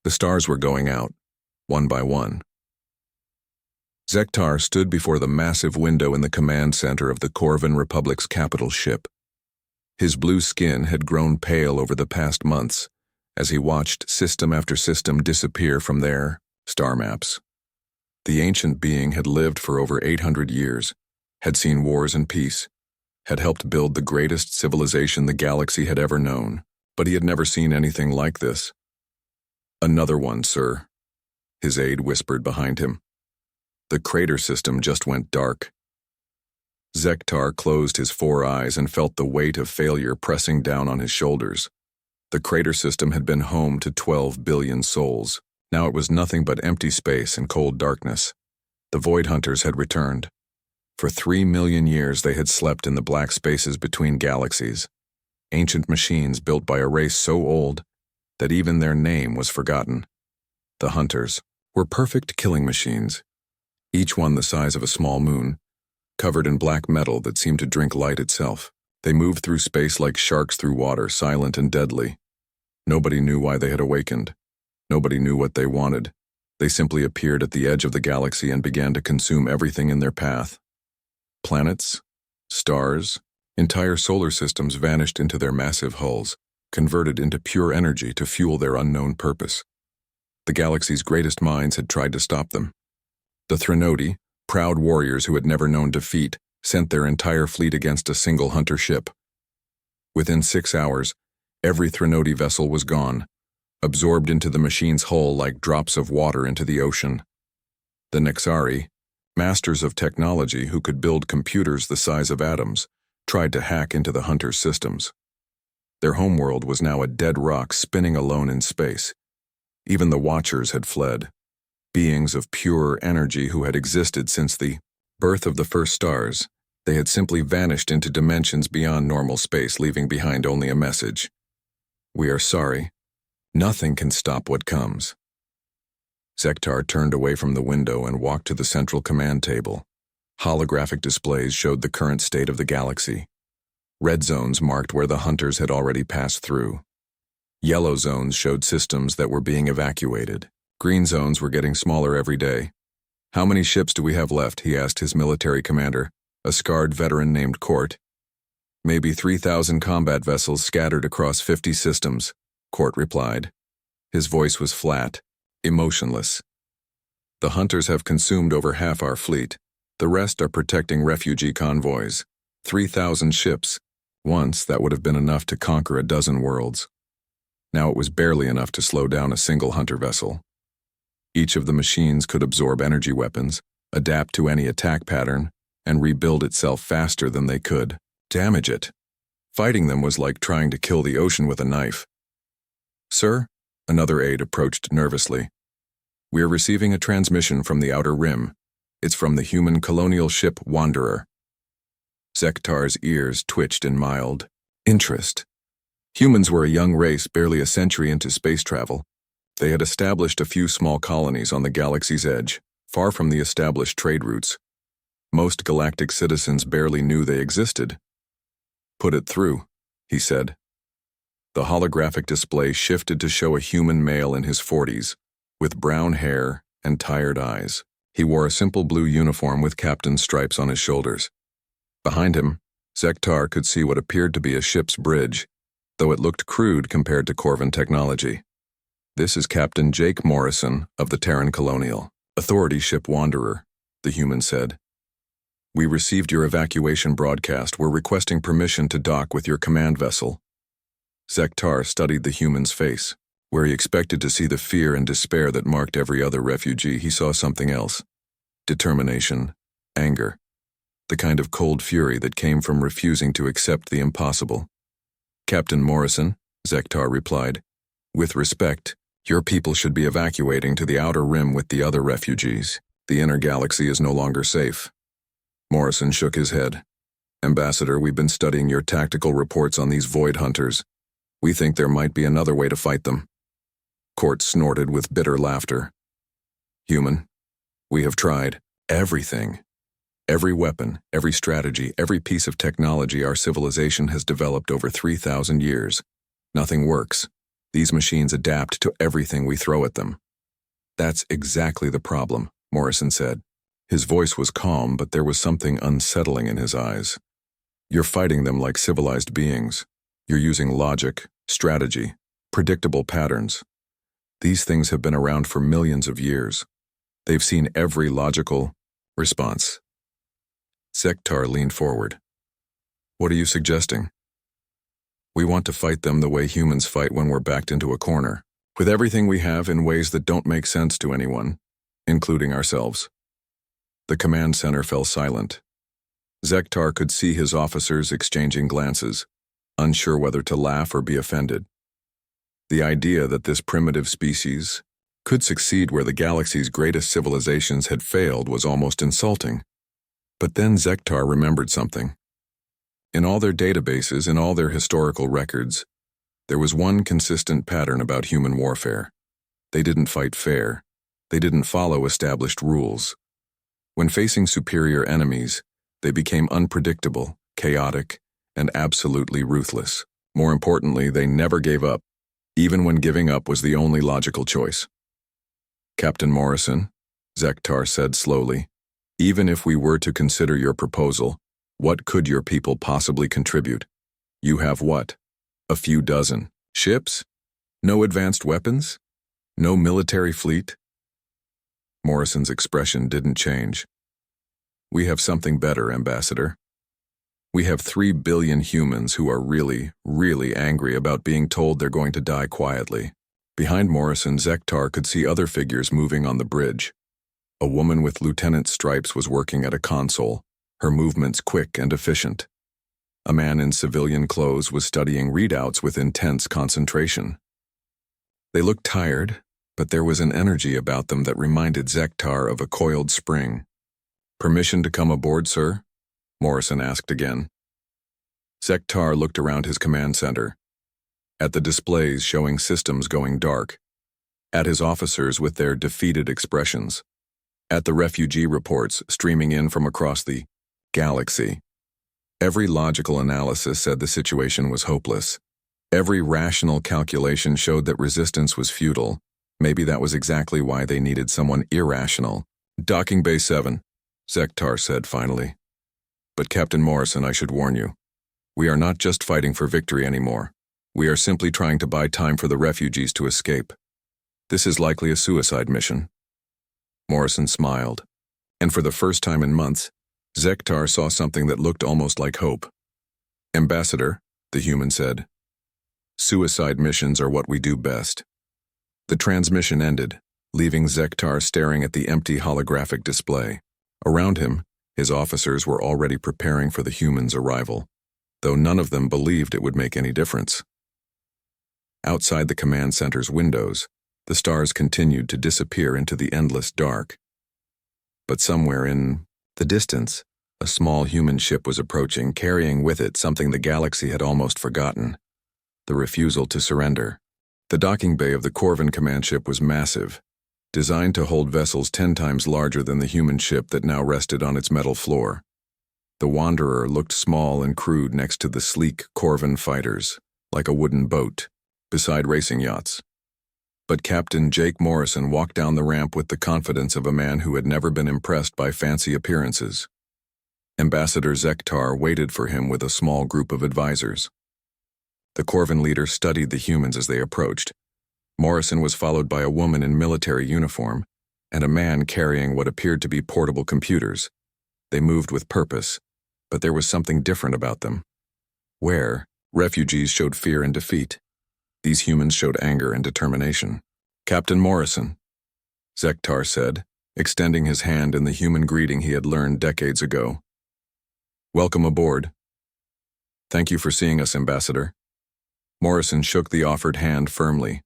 The stars were going out, one by one. Zektar stood before the massive window in the command center of the Corvan Republic's capital ship. His blue skin had grown pale over the past months as he watched system after system disappear from their star maps. The ancient being had lived for over 800 years, had seen wars and peace, had helped build the greatest civilization the galaxy had ever known, but he had never seen anything like this. "Another one, sir," his aide whispered behind him. "The crater system just went dark." Zektar closed his 4 eyes and felt the weight of failure pressing down on his shoulders. The crater system had been home to 12 billion souls. Now it was nothing but empty space and cold darkness. The Void Hunters had returned. For 3 million years they had slept in the black spaces between galaxies. Ancient machines built by a race so old that even their name was forgotten. The Hunters were perfect killing machines, each one the size of a small moon, covered in black metal that seemed to drink light itself. They moved through space like sharks through water, silent and deadly. Nobody knew why they had awakened. Nobody knew what they wanted. They simply appeared at the edge of the galaxy and began to consume everything in their path. Planets, stars, entire solar systems vanished into their massive hulls, converted into pure energy to fuel their unknown purpose. The galaxy's greatest minds had tried to stop them. The Threnodi, proud warriors who had never known defeat, sent their entire fleet against a single hunter ship. Within 6 hours, every Threnodi vessel was gone, absorbed into the machine's hull like drops of water into the ocean. The Nexari, masters of technology who could build computers the size of atoms, tried to hack into the hunters' systems. Their homeworld was now a dead rock spinning alone in space. Even the Watchers had fled, beings of pure energy who had existed since the birth of the first stars. They had simply vanished into dimensions beyond normal space, leaving behind only a message. "We are sorry. Nothing can stop what comes." Zektar turned away from the window and walked to the central command table. Holographic displays showed the current state of the galaxy. Red zones marked where the hunters had already passed through. Yellow zones showed systems that were being evacuated. Green zones were getting smaller every day. "How many ships do we have left?" he asked his military commander, a scarred veteran named Court. "Maybe 3,000 combat vessels scattered across 50 systems," Court replied. His voice was flat, emotionless. "The hunters have consumed over half our fleet. The rest are protecting refugee convoys. 3,000 ships. Once, that would have been enough to conquer a dozen worlds. Now it was barely enough to slow down a single hunter vessel. Each of the machines could absorb energy weapons, adapt to any attack pattern, and rebuild itself faster than they could damage it. Fighting them was like trying to kill the ocean with a knife. "Sir," another aide approached nervously. "We are receiving a transmission from the Outer Rim. It's from the human colonial ship Wanderer." Zektar's ears twitched in mild interest. Humans were a young race barely a century into space travel. They had established a few small colonies on the galaxy's edge, far from the established trade routes. Most galactic citizens barely knew they existed. "Put it through," he said. The holographic display shifted to show a human male in his 40s, with brown hair and tired eyes. He wore a simple blue uniform with captain's stripes on his shoulders. Behind him, Zektar could see what appeared to be a ship's bridge, though it looked crude compared to Corvan technology. "This is Captain Jake Morrison of the Terran Colonial Authority ship Wanderer," the human said. "We received your evacuation broadcast. We're requesting permission to dock with your command vessel." Zektar studied the human's face. Where he expected to see the fear and despair that marked every other refugee, he saw something else. Determination, anger. The kind of cold fury that came from refusing to accept the impossible. "Captain Morrison," Zektar replied, "with respect, your people should be evacuating to the Outer Rim with the other refugees. The inner galaxy is no longer safe." Morrison shook his head. "Ambassador, we've been studying your tactical reports on these Void Hunters. We think there might be another way to fight them." Court snorted with bitter laughter. "Human, we have tried everything. Every weapon, every strategy, every piece of technology our civilization has developed over 3,000 years. Nothing works. These machines adapt to everything we throw at them. That's exactly the problem, Morrison said. His voice was calm, but there was something unsettling in his eyes. You're fighting them like civilized beings. You're using logic, strategy, predictable patterns. These things have been around for millions of years. They've seen every logical response. Zektar leaned forward. What are you suggesting? We want to fight them the way humans fight when we're backed into a corner, with everything we have in ways that don't make sense to anyone, including ourselves. The command center fell silent. Zektar could see his officers exchanging glances, unsure whether to laugh or be offended. The idea that this primitive species could succeed where the galaxy's greatest civilizations had failed was almost insulting. But then Zektar remembered something. In all their databases, in all their historical records, there was one consistent pattern about human warfare. They didn't fight fair. They didn't follow established rules. When facing superior enemies, they became unpredictable, chaotic, and absolutely ruthless. More importantly, they never gave up, even when giving up was the only logical choice. Captain Morrison, Zektar said slowly, even if we were to consider your proposal, what could your people possibly contribute? You have what? A few dozen ships? No advanced weapons? No military fleet? Morrison's expression didn't change. We have something better, Ambassador. We have 3 billion humans who are really, really angry about being told they're going to die quietly. Behind Morrison, Zektar could see other figures moving on the bridge. A woman with lieutenant stripes was working at a console, her movements quick and efficient. A man in civilian clothes was studying readouts with intense concentration. They looked tired, but there was an energy about them that reminded Zektar of a coiled spring. Permission to come aboard, sir? Morrison asked again. Zektar looked around his command center, at the displays showing systems going dark, at his officers with their defeated expressions, at the refugee reports streaming in from across the galaxy. Every logical analysis said the situation was hopeless. Every rational calculation showed that resistance was futile. Maybe that was exactly why they needed someone irrational. Docking Bay 7, Zektar said finally. But Captain Morrison, I should warn you. We are not just fighting for victory anymore. We are simply trying to buy time for the refugees to escape. This is likely a suicide mission. Morrison smiled, and for the first time in months, Zektar saw something that looked almost like hope. Ambassador, the human said, suicide missions are what we do best. The transmission ended, leaving Zektar staring at the empty holographic display. Around him, his officers were already preparing for the humans' arrival, though none of them believed it would make any difference. Outside the command center's windows, the stars continued to disappear into the endless dark. But somewhere in the distance, a small human ship was approaching, carrying with it something the galaxy had almost forgotten: the refusal to surrender. The docking bay of the Corvin command ship was massive, designed to hold vessels 10 times larger than the human ship that now rested on its metal floor. The Wanderer looked small and crude next to the sleek Corvin fighters, like a wooden boat, beside racing yachts. But Captain Jake Morrison walked down the ramp with the confidence of a man who had never been impressed by fancy appearances. Ambassador Zektar waited for him with a small group of advisors. The Corvin leader studied the humans as they approached. Morrison was followed by a woman in military uniform and a man carrying what appeared to be portable computers. They moved with purpose, but there was something different about them. Where refugees showed fear and defeat, these humans showed anger and determination. Captain Morrison, Zektar said, extending his hand in the human greeting he had learned decades ago. Welcome aboard. Thank you for seeing us, Ambassador. Morrison shook the offered hand firmly.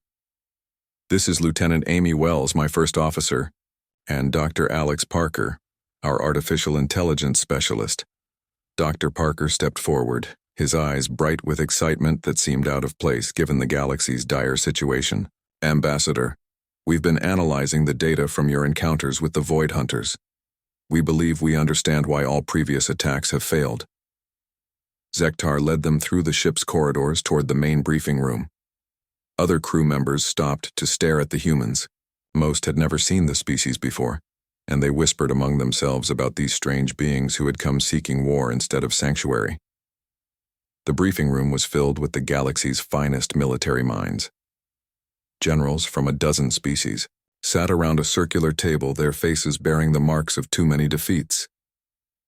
This is Lieutenant Amy Wells, my first officer, and Dr. Alex Parker, our artificial intelligence specialist. Dr. Parker stepped forward, his eyes bright with excitement that seemed out of place given the galaxy's dire situation. Ambassador, we've been analyzing the data from your encounters with the Void Hunters. We believe we understand why all previous attacks have failed. Zektar led them through the ship's corridors toward the main briefing room. Other crew members stopped to stare at the humans. Most had never seen the species before, and they whispered among themselves about these strange beings who had come seeking war instead of sanctuary. The briefing room was filled with the galaxy's finest military minds. Generals from a dozen species sat around a circular table, their faces bearing the marks of too many defeats.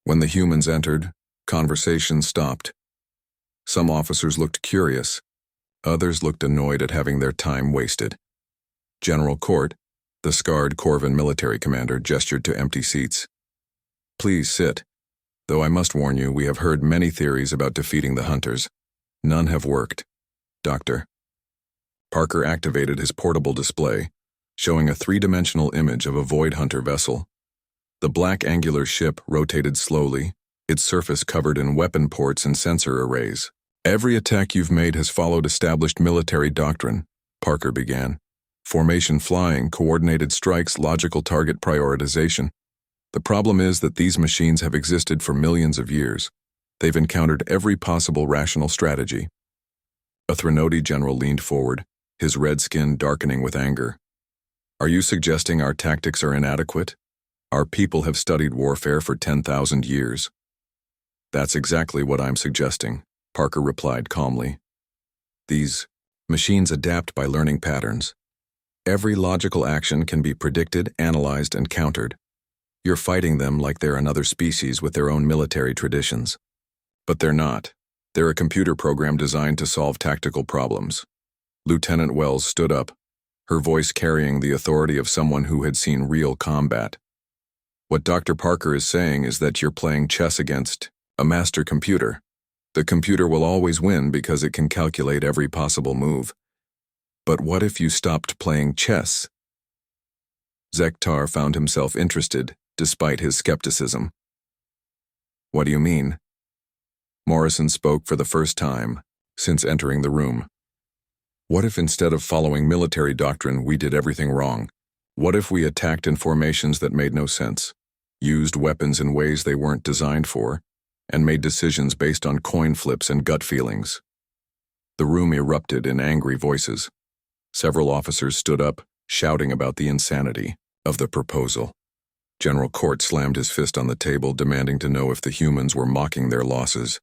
When the humans entered, conversation stopped. Some officers looked curious. Others looked annoyed at having their time wasted. General Court, the scarred Corvin military commander, gestured to empty seats. "Please sit. Though I must warn you, we have heard many theories about defeating the hunters. None have worked. Doctor." Parker activated his portable display, showing a three-dimensional image of a Void Hunter vessel. The black angular ship rotated slowly, its surface covered in weapon ports and sensor arrays. "Every attack you've made has followed established military doctrine," Parker began. "Formation flying, coordinated strikes, logical target prioritization. The problem is that these machines have existed for millions of years. They've encountered every possible rational strategy." A Threnodi general leaned forward, his red skin darkening with anger. "Are you suggesting our tactics are inadequate? Our people have studied warfare for 10,000 years." "That's exactly what I'm suggesting," Parker replied calmly. "These machines adapt by learning patterns. Every logical action can be predicted, analyzed, and countered. You're fighting them like they're another species with their own military traditions. But they're not. They're a computer program designed to solve tactical problems." Lieutenant Wells stood up, her voice carrying the authority of someone who had seen real combat. "What Dr. Parker is saying is that you're playing chess against a master computer. The computer will always win because it can calculate every possible move. But what if you stopped playing chess?" Zektar found himself interested, despite his skepticism. "What do you mean?" Morrison spoke for the first time since entering the room. "What if instead of following military doctrine, we did everything wrong? What if we attacked in formations that made no sense, used weapons in ways they weren't designed for, and made decisions based on coin flips and gut feelings?" The room erupted in angry voices. Several officers stood up, shouting about the insanity of the proposal. General Court slammed his fist on the table, demanding to know if the humans were mocking their losses.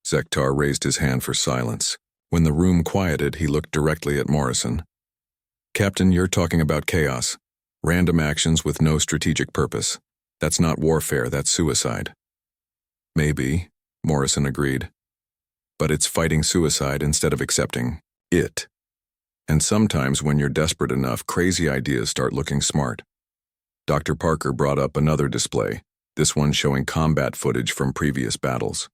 Zektar raised his hand for silence. When the room quieted, he looked directly at Morrison. "Captain, you're talking about chaos. Random actions with no strategic purpose. That's not warfare, that's suicide." "Maybe," Morrison agreed. "But it's fighting suicide instead of accepting it. And sometimes when you're desperate enough, crazy ideas start looking smart." Dr. Parker brought up another display, this one showing combat footage from previous battles.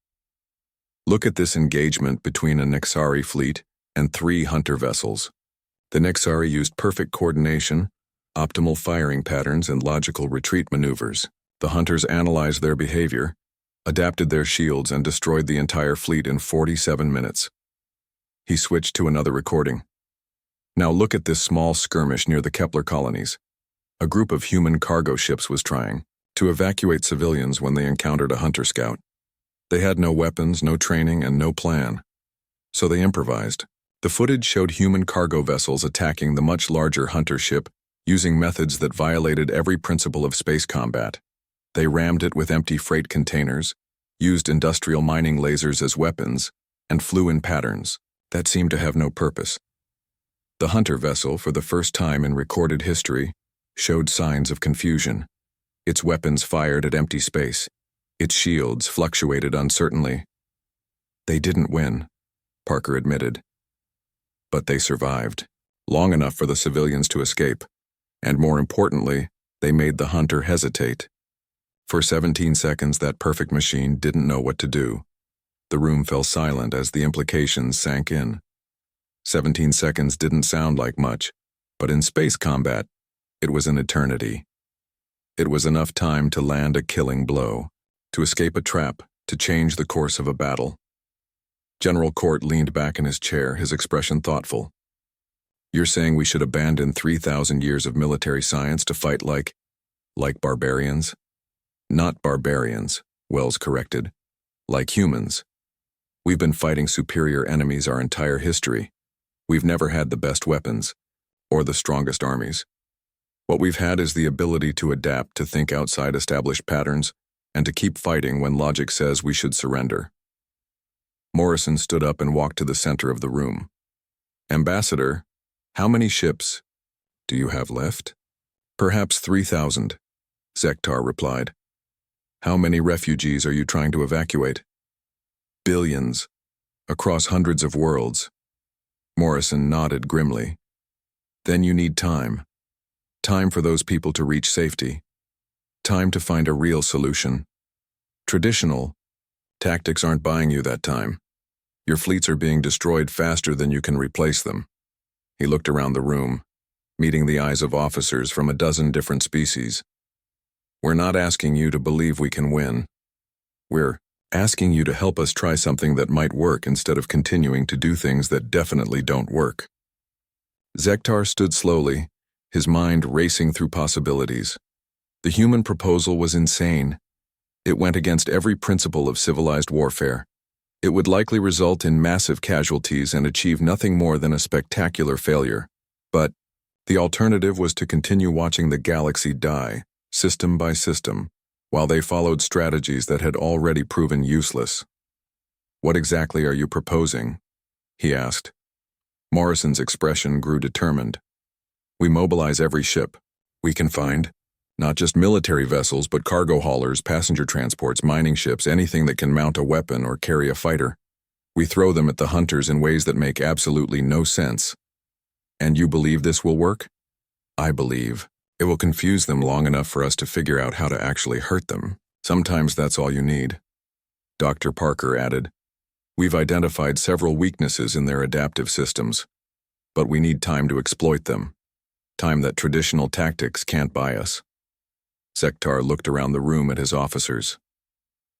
"Look at this engagement between a Nexari fleet and 3 hunter vessels. The Nexari used perfect coordination, optimal firing patterns, and logical retreat maneuvers. The hunters analyzed their behavior, adapted their shields, and destroyed the entire fleet in 47 minutes. He switched to another recording. "Now look at this small skirmish near the Kepler colonies. A group of human cargo ships was trying to evacuate civilians when they encountered a hunter scout. They had no weapons, no training, and no plan. So they improvised. The footage showed human cargo vessels attacking the much larger hunter ship using methods that violated every principle of space combat. They rammed it with empty freight containers, used industrial mining lasers as weapons, and flew in patterns that seemed to have no purpose. The hunter vessel, for the first time in recorded history, showed signs of confusion. Its weapons fired at empty space. Its shields fluctuated uncertainly. They didn't win, Parker admitted. But they survived, long enough for the civilians to escape. And more importantly, they made the hunter hesitate. For 17 seconds, that perfect machine didn't know what to do. The room fell silent as the implications sank in. 17 seconds didn't sound like much, but in space combat, it was an eternity. It was enough time to land a killing blow, to escape a trap, to change the course of a battle. General Court leaned back in his chair, his expression thoughtful. "You're saying we should abandon 3,000 years of military science to fight like barbarians?" "Not barbarians," Wells corrected. "Like humans. We've been fighting superior enemies our entire history. We've never had the best weapons, or the strongest armies. What we've had is the ability to adapt, to think outside established patterns, and to keep fighting when logic says we should surrender. Morrison stood up and walked to the center of the room. Ambassador, how many ships do you have left? Perhaps 3,000, Zektar replied. How many refugees are you trying to evacuate? Billions, across hundreds of worlds. Morrison nodded grimly. Then you need time. Time for those people to reach safety. Time to find a real solution. Traditional tactics aren't buying you that time. Your fleets are being destroyed faster than you can replace them. He looked around the room, meeting the eyes of officers from a dozen different species. We're not asking you to believe we can win. We're asking you to help us try something that might work instead of continuing to do things that definitely don't work. Zektar stood slowly, his mind racing through possibilities. The human proposal was insane. It went against every principle of civilized warfare. It would likely result in massive casualties and achieve nothing more than a spectacular failure. But the alternative was to continue watching the galaxy die, system by system, while they followed strategies that had already proven useless. What exactly are you proposing? He asked. Morrison's expression grew determined. We mobilize every ship we can find, not just military vessels, but cargo haulers, passenger transports, mining ships, anything that can mount a weapon or carry a fighter. We throw them at the hunters in ways that make absolutely no sense. And you believe this will work? I believe. It will confuse them long enough for us to figure out how to actually hurt them. Sometimes that's all you need. Dr. Parker added, We've identified several weaknesses in their adaptive systems, but we need time to exploit them. Time that traditional tactics can't buy us. Zektar looked around the room at his officers.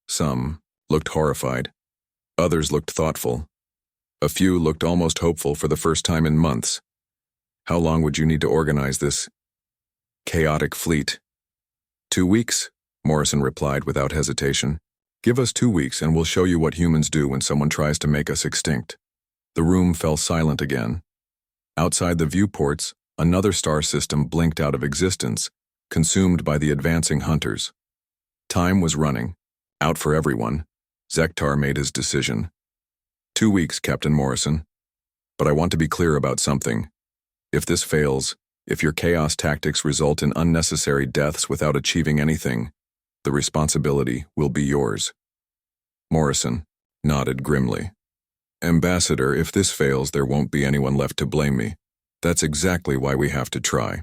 Some looked horrified. Others looked thoughtful. A few looked almost hopeful for the first time in months. How long would you need to organize this chaotic fleet? 2 weeks, Morrison replied without hesitation. Give us 2 weeks and we'll show you what humans do when someone tries to make us extinct. The room fell silent again. Outside the viewports, another star system blinked out of existence, consumed by the advancing hunters. Time was running, out for everyone. Zektar made his decision. 2 weeks, Captain Morrison. But I want to be clear about something. If this fails, if your chaos tactics result in unnecessary deaths without achieving anything, the responsibility will be yours. Morrison nodded grimly. Ambassador, if this fails, there won't be anyone left to blame me. That's exactly why we have to try.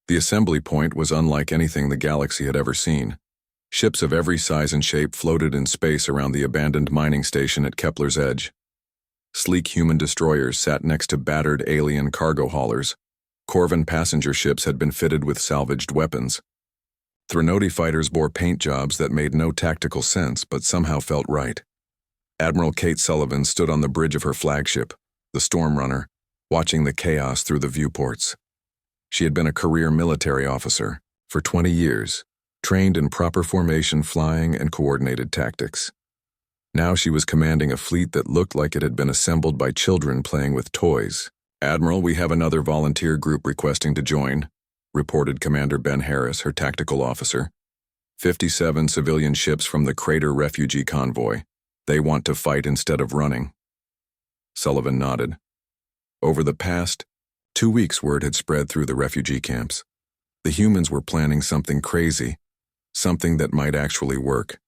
The assembly point was unlike anything the galaxy had ever seen. Ships of every size and shape floated in space around the abandoned mining station at Kepler's edge. Sleek human destroyers sat next to battered alien cargo haulers. Corvan passenger ships had been fitted with salvaged weapons. Threnody fighters bore paint jobs that made no tactical sense but somehow felt right. Admiral Kate Sullivan stood on the bridge of her flagship, the Storm Runner, watching the chaos through the viewports. She had been a career military officer for 20 years, trained in proper formation flying and coordinated tactics. Now she was commanding a fleet that looked like it had been assembled by children playing with toys. Admiral, we have another volunteer group requesting to join, reported Commander Ben Harris, her tactical officer. 57 civilian ships from the Crater Refugee Convoy. They want to fight instead of running. Sullivan nodded. Over the past 2 weeks, word had spread through the refugee camps. The humans were planning something crazy, something that might actually work,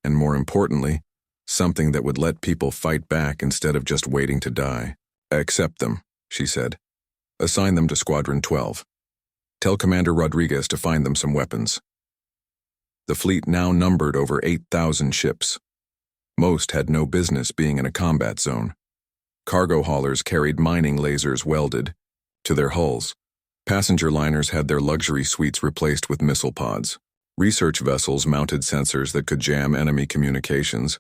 and more importantly, something that would let people fight back instead of just waiting to die. Accept them, she said. Assign them to Squadron 12. Tell Commander Rodriguez to find them some weapons. The fleet now numbered over 8,000 ships. Most had no business being in a combat zone. Cargo haulers carried mining lasers welded to their hulls. Passenger liners had their luxury suites replaced with missile pods. Research vessels mounted sensors that could jam enemy communications,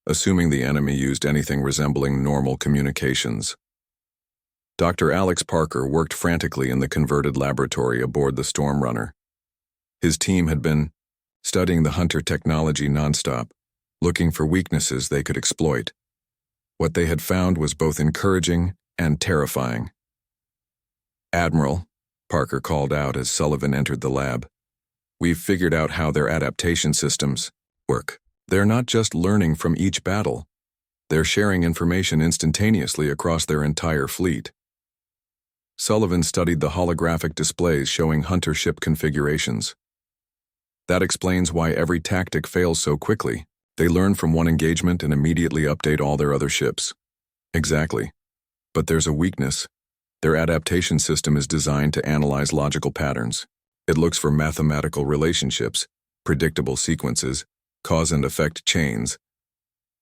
assuming the enemy used anything resembling normal communications. Dr. Alex Parker worked frantically in the converted laboratory aboard the Storm Runner. His team had been studying the Hunter technology nonstop, looking for weaknesses they could exploit. What they had found was both encouraging and terrifying. "Admiral," Parker called out as Sullivan entered the lab, "we've figured out how their adaptation systems work. They're not just learning from each battle. They're sharing information instantaneously across their entire fleet." Sullivan studied the holographic displays showing hunter ship configurations. "That explains why every tactic fails so quickly. They learn from one engagement and immediately update all their other ships." "Exactly. But there's a weakness. Their adaptation system is designed to analyze logical patterns. It looks for mathematical relationships, predictable sequences, cause and effect chains.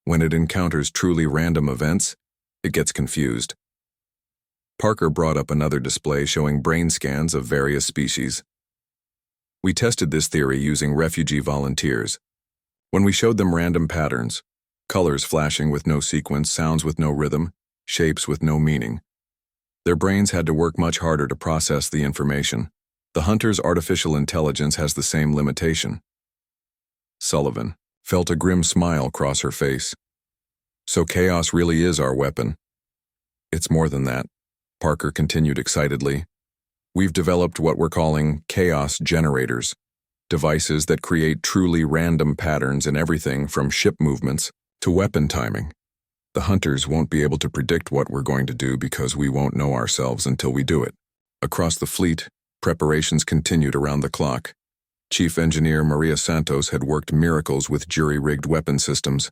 When it encounters truly random events, it gets confused." Parker brought up another display showing brain scans of various species. "We tested this theory using refugee volunteers. When we showed them random patterns, colors flashing with no sequence, sounds with no rhythm, shapes with no meaning, their brains had to work much harder to process the information. The hunter's artificial intelligence has the same limitation." Sullivan felt a grim smile cross her face. "So chaos really is our weapon." "It's more than that," Parker continued excitedly. "We've developed what we're calling chaos generators, devices that create truly random patterns in everything from ship movements to weapon timing. The hunters won't be able to predict what we're going to do because we won't know ourselves until we do it." Across the fleet, preparations continued around the clock. Chief Engineer Maria Santos had worked miracles with jury-rigged weapon systems,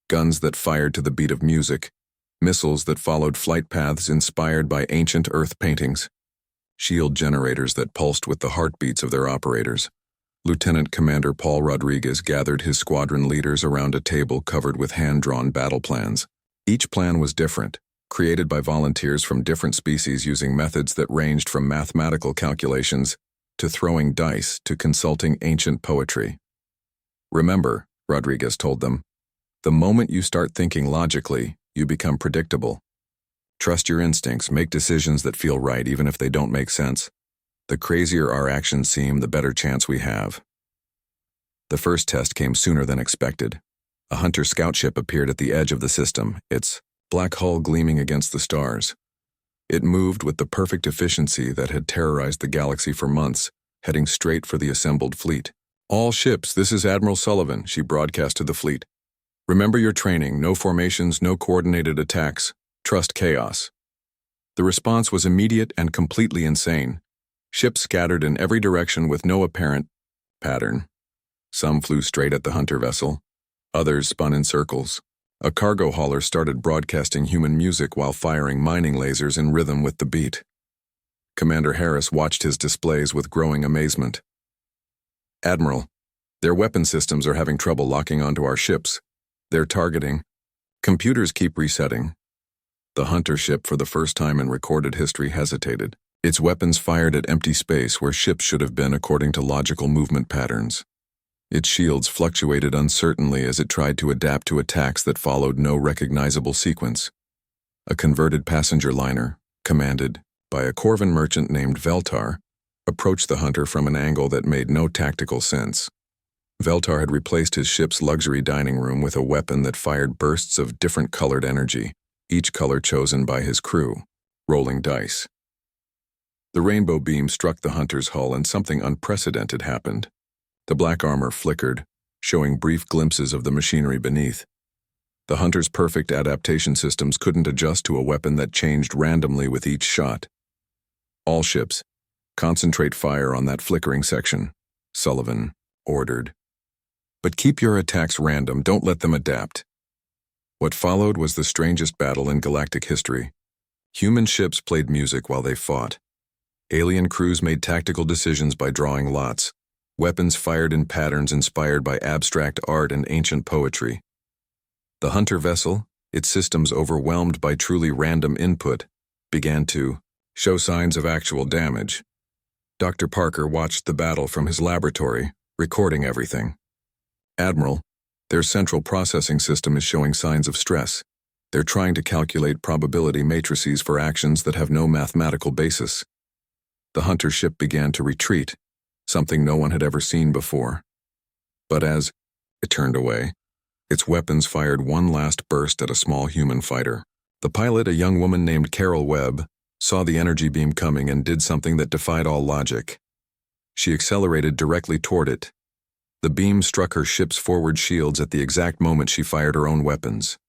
guns that fired to the beat of music, missiles that followed flight paths inspired by ancient Earth paintings, shield generators that pulsed with the heartbeats of their operators. Lieutenant Commander Paul Rodriguez gathered his squadron leaders around a table covered with hand-drawn battle plans. Each plan was different, created by volunteers from different species using methods that ranged from mathematical calculations to throwing dice to consulting ancient poetry. "Remember," Rodriguez told them, "the moment you start thinking logically, you become predictable. Trust your instincts, make decisions that feel right even if they don't make sense. The crazier our actions seem, the better chance we have." The first test came sooner than expected. A hunter scout ship appeared at the edge of the system, its black hull gleaming against the stars. It moved with the perfect efficiency that had terrorized the galaxy for months, heading straight for the assembled fleet. "All ships, this is Admiral Sullivan," she broadcast to the fleet. "Remember your training, no formations, no coordinated attacks. Trust chaos." The response was immediate and completely insane. Ships scattered in every direction with no apparent pattern. Some flew straight at the hunter vessel. Others spun in circles. A cargo hauler started broadcasting human music while firing mining lasers in rhythm with the beat. Commander Harris watched his displays with growing amazement. "Admiral, their weapon systems are having trouble locking onto our ships. They're targeting. Computers keep resetting." The hunter ship, for the first time in recorded history, hesitated. Its weapons fired at empty space where ships should have been according to logical movement patterns. Its shields fluctuated uncertainly as it tried to adapt to attacks that followed no recognizable sequence. A converted passenger liner, commanded by a Corvan merchant named Veltar, approached the hunter from an angle that made no tactical sense. Veltar had replaced his ship's luxury dining room with a weapon that fired bursts of different colored energy, each color chosen by his crew, rolling dice. The rainbow beam struck the hunter's hull and something unprecedented happened. The black armor flickered, showing brief glimpses of the machinery beneath. The hunter's perfect adaptation systems couldn't adjust to a weapon that changed randomly with each shot. "All ships, concentrate fire on that flickering section," Sullivan ordered. "But keep your attacks random, don't let them adapt." What followed was the strangest battle in galactic history. Human ships played music while they fought. Alien crews made tactical decisions by drawing lots. Weapons fired in patterns inspired by abstract art and ancient poetry. The hunter vessel, its systems overwhelmed by truly random input, began to show signs of actual damage. Dr. Parker watched the battle from his laboratory, recording everything. "Admiral, their central processing system is showing signs of stress. They're trying to calculate probability matrices for actions that have no mathematical basis." The hunter ship began to retreat, something no one had ever seen before. But as it turned away, its weapons fired one last burst at a small human fighter. The pilot, a young woman named Carol Webb, saw the energy beam coming and did something that defied all logic. She accelerated directly toward it. The beam struck her ship's forward shields at the exact moment she fired her own weapons.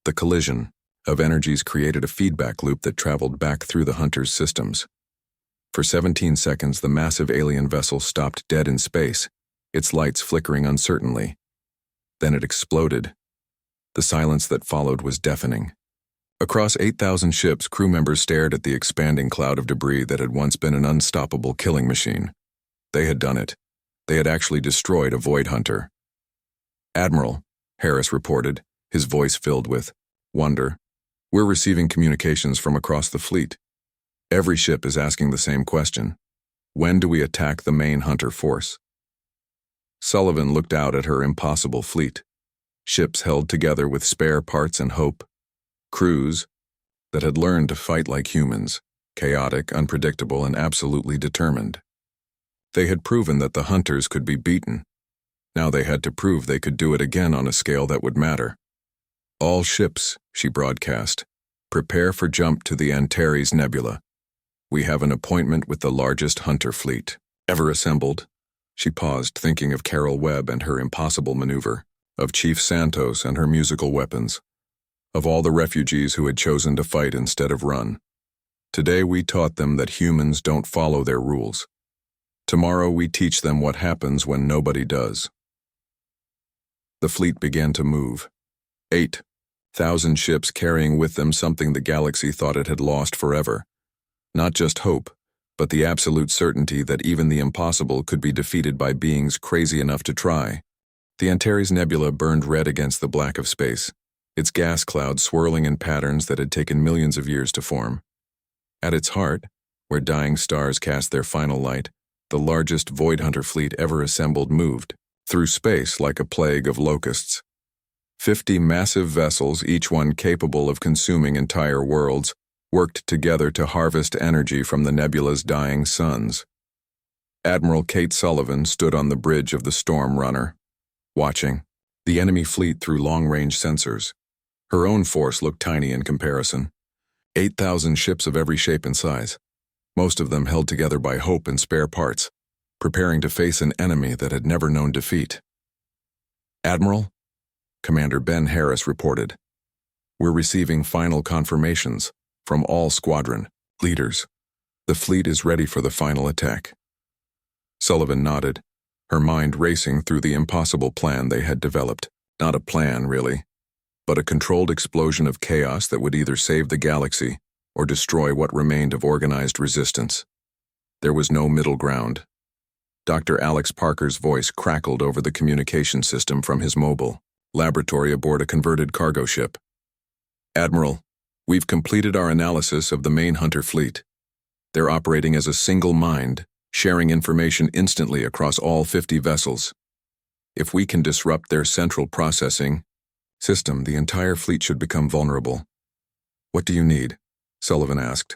The collision of energies created a feedback loop that traveled back through the hunter's systems. For 17 seconds, the massive alien vessel stopped dead in space, its lights flickering uncertainly. Then it exploded. The silence that followed was deafening. Across 8,000 ships, crew members stared at the expanding cloud of debris that had once been an unstoppable killing machine. They had done it. They had actually destroyed a void hunter. "Admiral," Harris reported, his voice filled with wonder, "we're receiving communications from across the fleet. Every ship is asking the same question. When do we attack the main hunter force?" Sullivan looked out at her impossible fleet. Ships held together with spare parts and hope. Crews that had learned to fight like humans, chaotic, unpredictable, and absolutely determined. They had proven that the hunters could be beaten. Now they had to prove they could do it again on a scale that would matter. "All ships," she broadcast, "prepare for jump to the Antares Nebula. We have an appointment with the largest hunter fleet ever assembled." She paused, thinking of Carol Webb and her impossible maneuver, of Chief Santos and her musical weapons, of all the refugees who had chosen to fight instead of run. Today we taught them that humans don't follow their rules. Tomorrow we teach them what happens when nobody does. The fleet began to move. 8,000 ships carrying with them something the galaxy thought it had lost forever. Not just hope, but the absolute certainty that even the impossible could be defeated by beings crazy enough to try. The Antares Nebula burned red against the black of space, its gas clouds swirling in patterns that had taken millions of years to form. At its heart, where dying stars cast their final light, the largest void hunter fleet ever assembled moved through space like a plague of locusts. 50 massive vessels, each one capable of consuming entire worlds, worked together to harvest energy from the nebula's dying suns. Admiral Kate Sullivan stood on the bridge of the Storm Runner, watching the enemy fleet through long-range sensors. Her own force looked tiny in comparison. 8,000 ships of every shape and size, most of them held together by hope and spare parts, preparing to face an enemy that had never known defeat. "Admiral," Commander Ben Harris reported, "we're receiving final confirmations from all squadron leaders. The fleet is ready for the final attack." Sullivan nodded, her mind racing through the impossible plan they had developed. Not a plan, really, but a controlled explosion of chaos that would either save the galaxy or destroy what remained of organized resistance. There was no middle ground. Dr. Alex Parker's voice crackled over the communication system from his mobile laboratory aboard a converted cargo ship. "Admiral, we've completed our analysis of the main hunter fleet. They're operating as a single mind, sharing information instantly across all 50 vessels. If we can disrupt their central processing system, the entire fleet should become vulnerable." "What do you need?" Sullivan asked.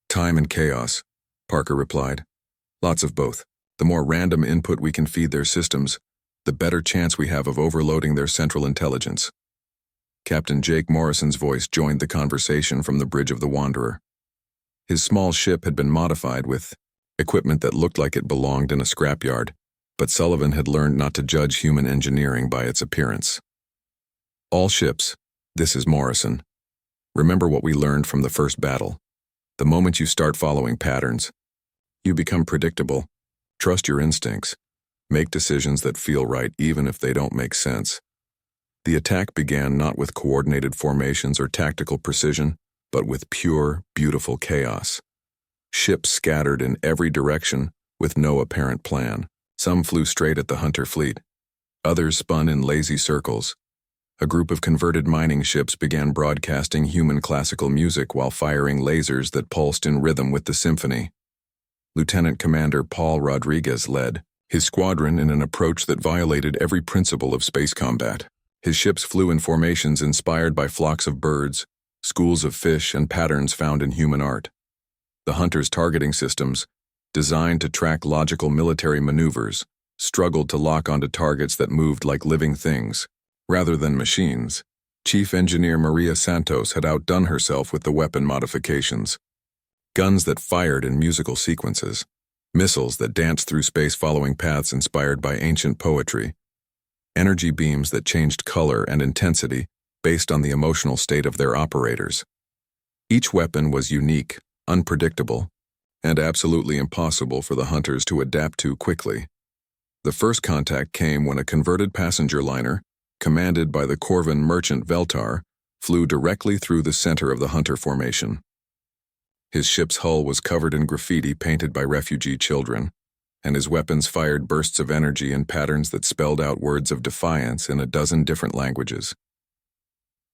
"Time and chaos," Parker replied. "Lots of both. The more random input we can feed their systems, the better chance we have of overloading their central intelligence." Captain Jake Morrison's voice joined the conversation from the bridge of the Wanderer. His small ship had been modified with equipment that looked like it belonged in a scrapyard, but Sullivan had learned not to judge human engineering by its appearance. "All ships, this is Morrison. Remember what we learned from the first battle. The moment you start following patterns, you become predictable. Trust your instincts. Make decisions that feel right even if they don't make sense." The attack began not with coordinated formations or tactical precision, but with pure, beautiful chaos. Ships scattered in every direction with no apparent plan. Some flew straight at the hunter fleet. Others spun in lazy circles. A group of converted mining ships began broadcasting human classical music while firing lasers that pulsed in rhythm with the symphony. Lieutenant Commander Paul Rodriguez led his squadron in an approach that violated every principle of space combat. His ships flew in formations inspired by flocks of birds, schools of fish, and patterns found in human art. The hunters' targeting systems, designed to track logical military maneuvers, struggled to lock onto targets that moved like living things, rather than machines. Chief Engineer Maria Santos had outdone herself with the weapon modifications. Guns that fired in musical sequences, missiles that danced through space following paths inspired by ancient poetry, energy beams that changed color and intensity based on the emotional state of their operators. Each weapon was unique, unpredictable, and absolutely impossible for the hunters to adapt to quickly. The first contact came when a converted passenger liner, commanded by the Corvan merchant Veltar, flew directly through the center of the hunter formation. His ship's hull was covered in graffiti painted by refugee children, and his weapons fired bursts of energy in patterns that spelled out words of defiance in a dozen different languages.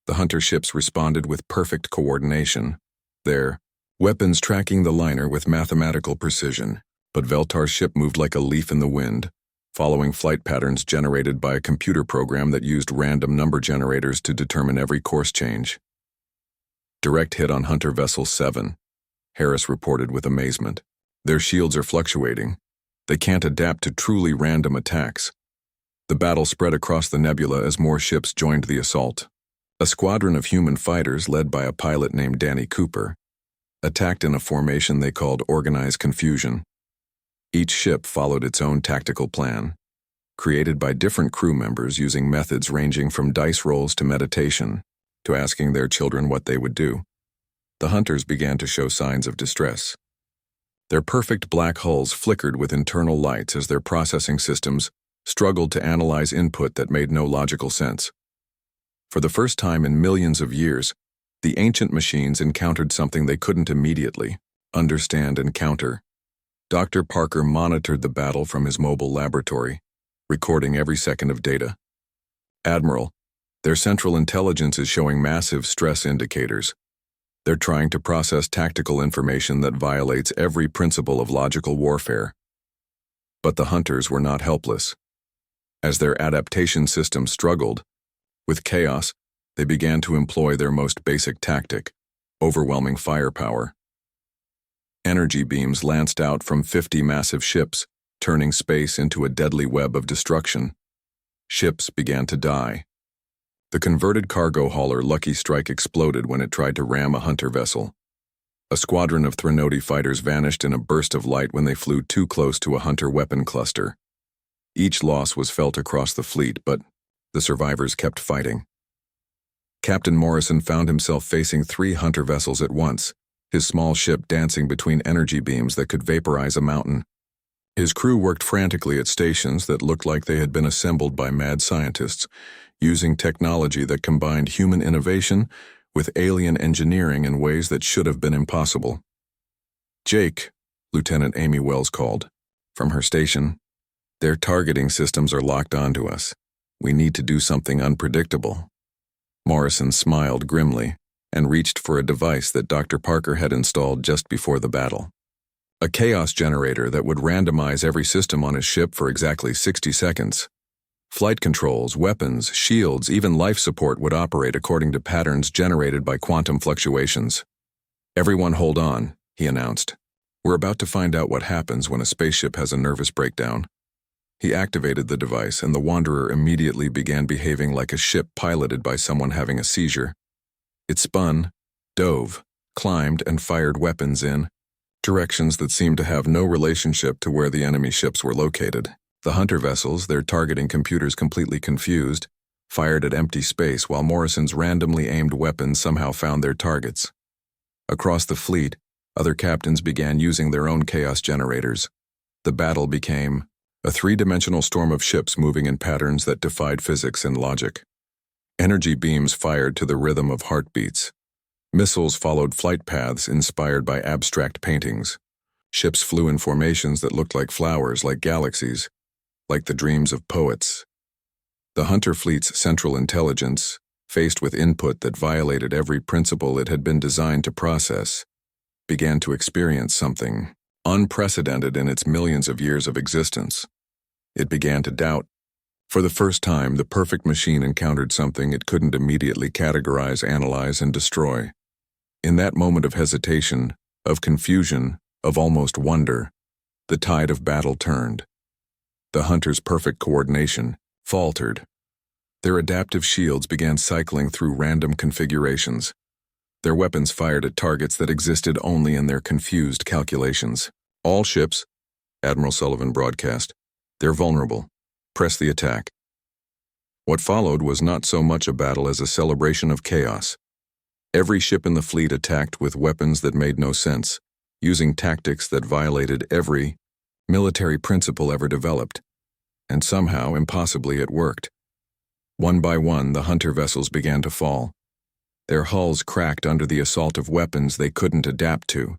The hunter ships responded with perfect coordination, their weapons tracking the liner with mathematical precision, but Veltar's ship moved like a leaf in the wind, following flight patterns generated by a computer program that used random number generators to determine every course change. Direct hit on Hunter Vessel 7, Harris reported with amazement. Their shields are fluctuating. They can't adapt to truly random attacks. The battle spread across the nebula as more ships joined the assault. A squadron of human fighters led by a pilot named Danny Cooper attacked in a formation they called Organized Confusion. Each ship followed its own tactical plan, created by different crew members using methods ranging from dice rolls to meditation, to asking their children what they would do. The hunters began to show signs of distress. Their perfect black hulls flickered with internal lights as their processing systems struggled to analyze input that made no logical sense. For the first time in millions of years, the ancient machines encountered something they couldn't immediately understand and counter. Dr. Parker monitored the battle from his mobile laboratory, recording every second of data. Admiral, their central intelligence is showing massive stress indicators. They're trying to process tactical information that violates every principle of logical warfare. But the hunters were not helpless. As their adaptation system struggled with chaos, they began to employ their most basic tactic, overwhelming firepower. Energy beams lanced out from 50 massive ships, turning space into a deadly web of destruction. Ships began to die. The converted cargo hauler Lucky Strike exploded when it tried to ram a hunter vessel. A squadron of Threnody fighters vanished in a burst of light when they flew too close to a hunter weapon cluster. Each loss was felt across the fleet, but the survivors kept fighting. Captain Morrison found himself facing 3 hunter vessels at once, his small ship dancing between energy beams that could vaporize a mountain. His crew worked frantically at stations that looked like they had been assembled by mad scientists, using technology that combined human innovation with alien engineering in ways that should have been impossible. "Jake," Lieutenant Amy Wells called, from her station, "their targeting systems are locked onto us. We need to do something unpredictable." Morrison smiled grimly and reached for a device that Dr. Parker had installed just before the battle. A chaos generator that would randomize every system on his ship for exactly 60 seconds. Flight controls, weapons, shields, even life support would operate according to patterns generated by quantum fluctuations. "Everyone hold on," he announced. "We're about to find out what happens when a spaceship has a nervous breakdown." He activated the device, and the Wanderer immediately began behaving like a ship piloted by someone having a seizure. It spun, dove, climbed, and fired weapons in directions that seemed to have no relationship to where the enemy ships were located. The hunter vessels, their targeting computers completely confused, fired at empty space while Morrison's randomly aimed weapons somehow found their targets. Across the fleet, other captains began using their own chaos generators. The battle became a 3-dimensional storm of ships moving in patterns that defied physics and logic. Energy beams fired to the rhythm of heartbeats. Missiles followed flight paths inspired by abstract paintings. Ships flew in formations that looked like flowers, like galaxies, like the dreams of poets. The hunter fleet's central intelligence, faced with input that violated every principle it had been designed to process, began to experience something unprecedented in its millions of years of existence. It began to doubt. For the first time, the perfect machine encountered something it couldn't immediately categorize, analyze, and destroy. In that moment of hesitation, of confusion, of almost wonder, the tide of battle turned. The hunter's perfect coordination faltered. Their adaptive shields began cycling through random configurations. Their weapons fired at targets that existed only in their confused calculations. All ships, Admiral Sullivan broadcast, they're vulnerable. Press the attack. What followed was not so much a battle as a celebration of chaos. Every ship in the fleet attacked with weapons that made no sense, using tactics that violated every military principle ever developed. And somehow, impossibly, it worked. One by one, the hunter vessels began to fall. Their hulls cracked under the assault of weapons they couldn't adapt to.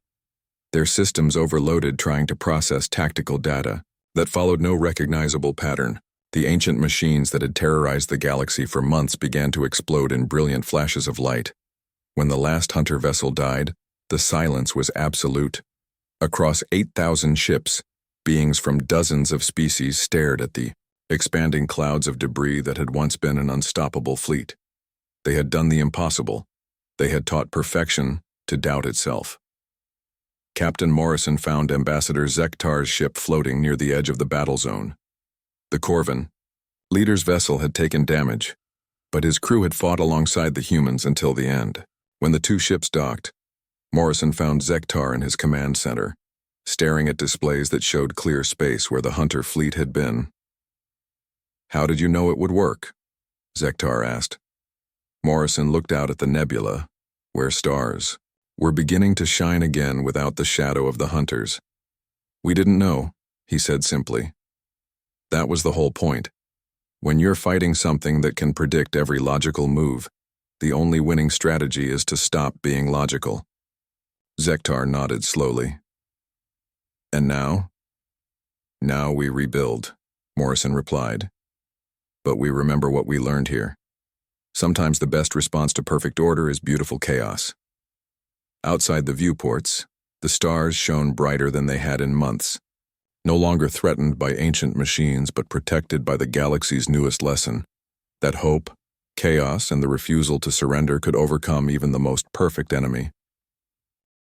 Their systems overloaded trying to process tactical data that followed no recognizable pattern. The ancient machines that had terrorized the galaxy for months began to explode in brilliant flashes of light. When the last hunter vessel died, the silence was absolute. Across 8,000 ships, beings from dozens of species stared at the expanding clouds of debris that had once been an unstoppable fleet. They had done the impossible. They had taught perfection to doubt itself. Captain Morrison found Ambassador Zektar's ship floating near the edge of the battle zone. The Corvin, leader's vessel, had taken damage, but his crew had fought alongside the humans until the end. When the two ships docked, Morrison found Zektar in his command center, staring at displays that showed clear space where the hunter fleet had been. "How did you know it would work?" Zektar asked. Morrison looked out at the nebula, where stars were beginning to shine again without the shadow of the hunters. "We didn't know," he said simply. "That was the whole point. When you're fighting something that can predict every logical move, the only winning strategy is to stop being logical." Zektar nodded slowly. "And now?" "Now we rebuild," Morrison replied. "But we remember what we learned here. Sometimes the best response to perfect order is beautiful chaos." Outside the viewports, the stars shone brighter than they had in months, no longer threatened by ancient machines but protected by the galaxy's newest lesson, that hope, chaos, and the refusal to surrender could overcome even the most perfect enemy.